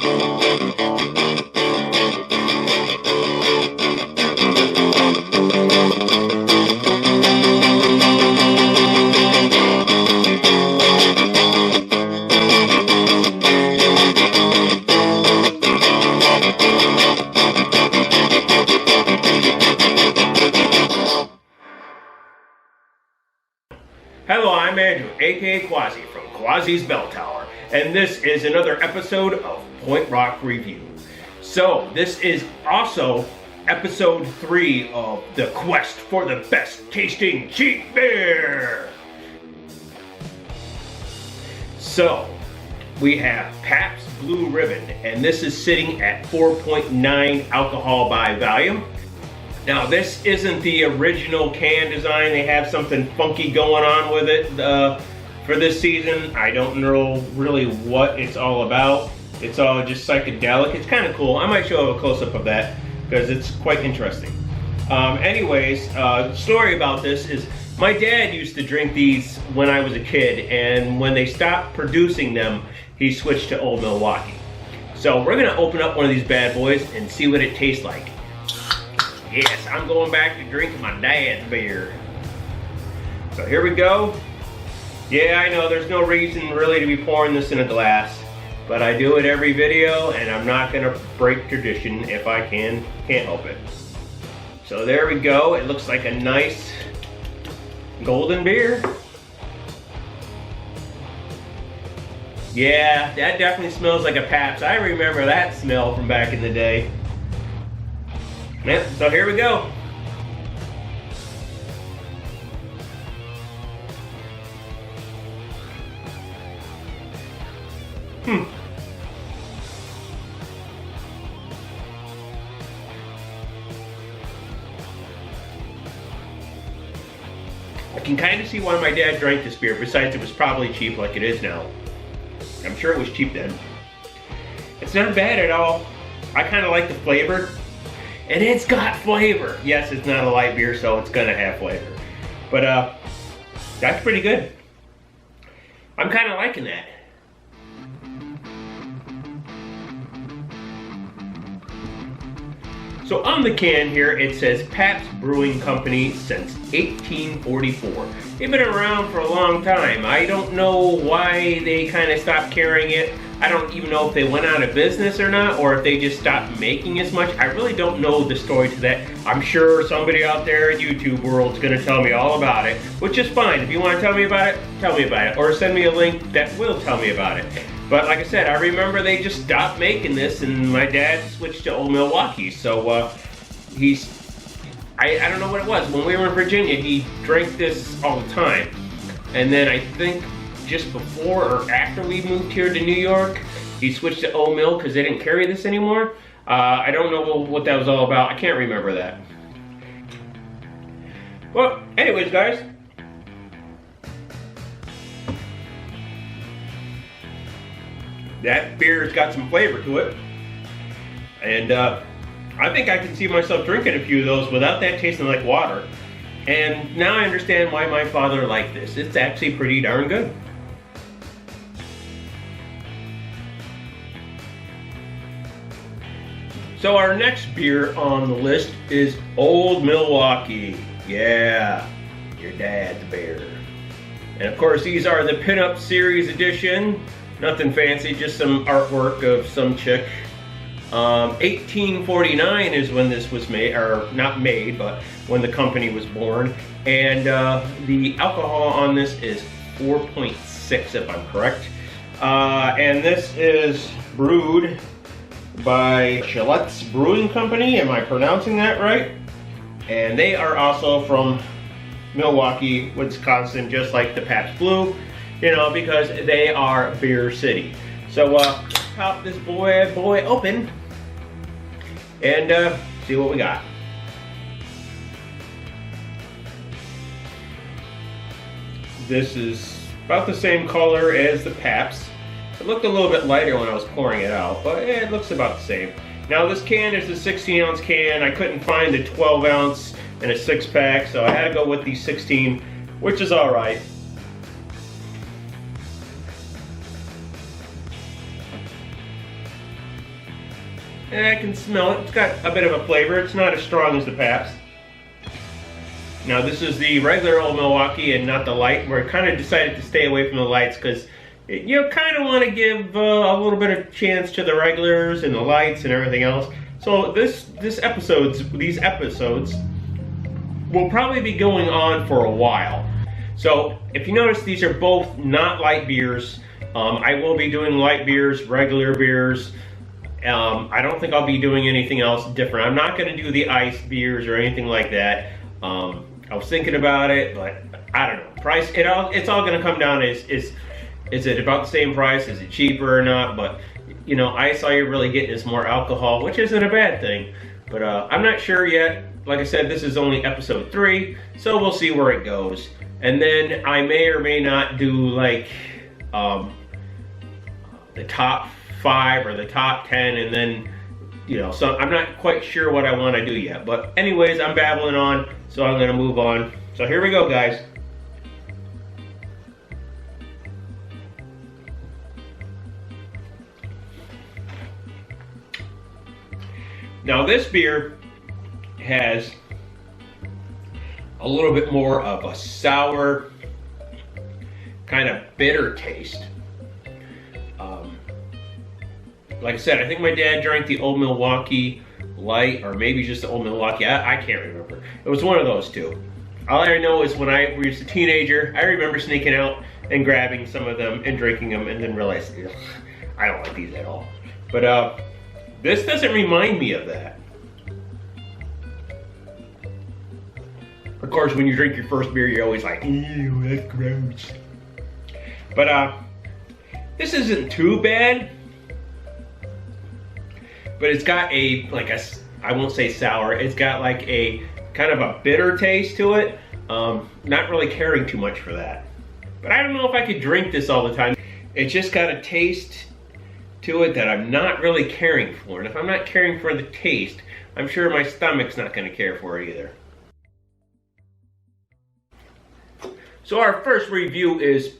Hello, I'm Andrew, aka Quassi from Quassi's Bell Tower, and this is another episode of Point Rock Review. So, this is also episode 3 of the quest for the best tasting cheap beer. So, we have Pabst Blue Ribbon, and this is sitting at 4.9 alcohol by volume. Now, this isn't the original can design. They have something funky going on with it for this season. I don't know really what it's all about. It's all just psychedelic. It's kind of cool. I might show a close-up of that because it's quite interesting. Anyways, the story about this is my dad used to drink these when I was a kid, and when they stopped producing them, he switched to Old Milwaukee. So we're gonna open up one of these bad boys and see what it tastes like. Yes, I'm going back to drinking my dad's beer. So here we go. Yeah, I know there's no reason really to be pouring this in a glass, but I do it every video and I'm not gonna break tradition if I can't help it. So there we go. It looks like a nice golden beer. Yeah, that definitely smells like a Pabst. I remember that smell from back in the day. Yep, so here we go. I can kind of see why my dad drank this beer, besides it was probably cheap like it is now. I'm sure it was cheap then. It's not bad at all. I kind of like the flavor. And it's got flavor. Yes, it's not a light beer, so it's gonna have flavor. But that's pretty good. I'm kind of liking that. So on the can here, it says Pabst Brewing Company since 1844. They've been around for a long time. I don't know why they kind of stopped carrying it. I don't even know if they went out of business or not, or if they just stopped making as much. I really don't know the story to that. I'm sure somebody out there in YouTube world is going to tell me all about it, which is fine. If you want to tell me about it, or send me a link that will tell me about it. But like I said, I remember they just stopped making this, and my dad switched to Old Milwaukee. So I don't know what it was. When we were in Virginia, he drank this all the time. And then I think just before or after we moved here to New York, he switched to Old Mill because they didn't carry this anymore. I don't know what that was all about. I can't remember that. Well, anyways, guys. That beer's got some flavor to it. And I think I can see myself drinking a few of those without that tasting like water. And now I understand why my father liked this. It's actually pretty darn good. So our next beer on the list is Old Milwaukee. Yeah, your dad's beer. And of course these are the Pinup Series edition. Nothing fancy, just some artwork of some chick. 1849 is when this was made, or not made, but when the company was born. And the alcohol on this is 4.6 if I'm correct. And this is brewed by Gillette's Brewing Company. Am I pronouncing that right? And they are also from Milwaukee, Wisconsin, just like the Pabst Blue, you know, because they are Beer City. So pop this boy open and see what we got. This is about the same color as the Pabst. It looked a little bit lighter when I was pouring it out, but it looks about the same. Now this can is a 16 ounce can. I couldn't find a 12 ounce in a 6-pack, so I had to go with the 16, which is all right. And I can smell it. It's got a bit of a flavor. It's not as strong as the Pabst. Now this is the regular old Milwaukee and not the light. We're kind of decided to stay away from the lights because you kind of want to give a little bit of chance to the regulars and the lights and everything else. So these episodes will probably be going on for a while. So if you notice, these are both not light beers. I will be doing light beers, regular beers. I don't think I'll be doing anything else different. I'm not going to do the iced beers or anything like that. I was thinking about it, but I don't know. Price, it's all going to come down is it about the same price? Is it cheaper or not? But you know, ice, all you're really getting is more alcohol, which isn't a bad thing. But I'm not sure yet. Like I said, this is only episode 3, so we'll see where it goes. And then I may or may not do like the top 5 or the top 10, and then, you know, so I'm not quite sure what I want to do yet. But anyways, I'm babbling on, so I'm gonna move on. So here we go, guys. Now this beer has a little bit more of a sour, kind of bitter taste. Like I said, I think my dad drank the old Milwaukee Light, or maybe just the old Milwaukee. I can't remember. It was one of those two. All I know is when I was a teenager, I remember sneaking out and grabbing some of them and drinking them, and then realizing, I don't like these at all. But this doesn't remind me of that. Of course, when you drink your first beer, you're always like, ew, that's gross. But this isn't too bad. But it's got a, I won't say sour, it's got like a kind of a bitter taste to it. Not really caring too much for that. But I don't know if I could drink this all the time. It's just got a taste to it that I'm not really caring for. And if I'm not caring for the taste, I'm sure my stomach's not going to care for it either. So our first review is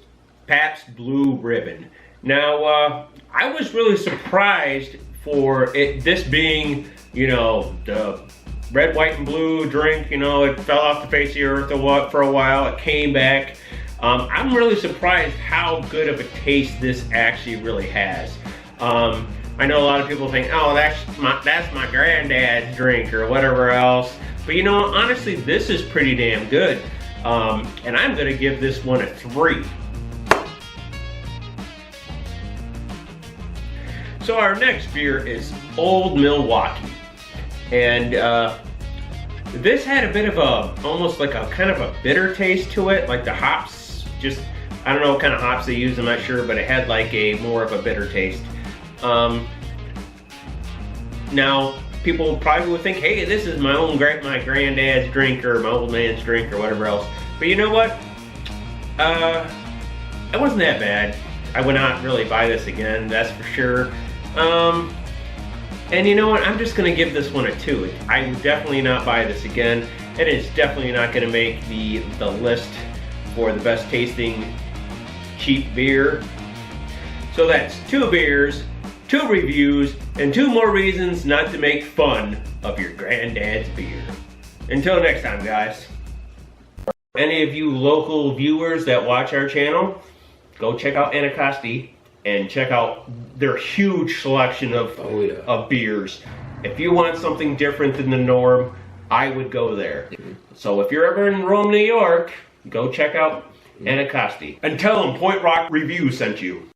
Pabst Blue Ribbon. Now, I was really surprised for this being, you know, the red, white, and blue drink. You know, it fell off the face of the earth for a while. It came back. I'm really surprised how good of a taste this actually really has. I know a lot of people think, oh, that's my granddad's drink or whatever else. But you know, honestly, this is pretty damn good. And I'm gonna give this one a 3. So our next beer is Old Milwaukee. And this had a bit of almost like a kind of a bitter taste to it. Like the hops, I don't know what kind of hops they use, I'm not sure, but it had like more of a bitter taste. Now, people probably would think, hey, this is my granddad's drink or my old man's drink or whatever else. But you know what? It wasn't that bad. I would not really buy this again, that's for sure. And you know what? I'm just gonna give this one a 2. I would definitely not buy this again. It is definitely not gonna make the list for the best tasting cheap beer. So that's 2 beers, 2 reviews, and 2 more reasons not to make fun of your granddad's beer. Until next time, guys. Any of you local viewers that watch our channel, go check out Anacostia and check out their huge selection of beers. If you want something different than the norm, I would go there. So if you're ever in Rome, New York, go check out Anacostia. And tell them Point Rock Review sent you.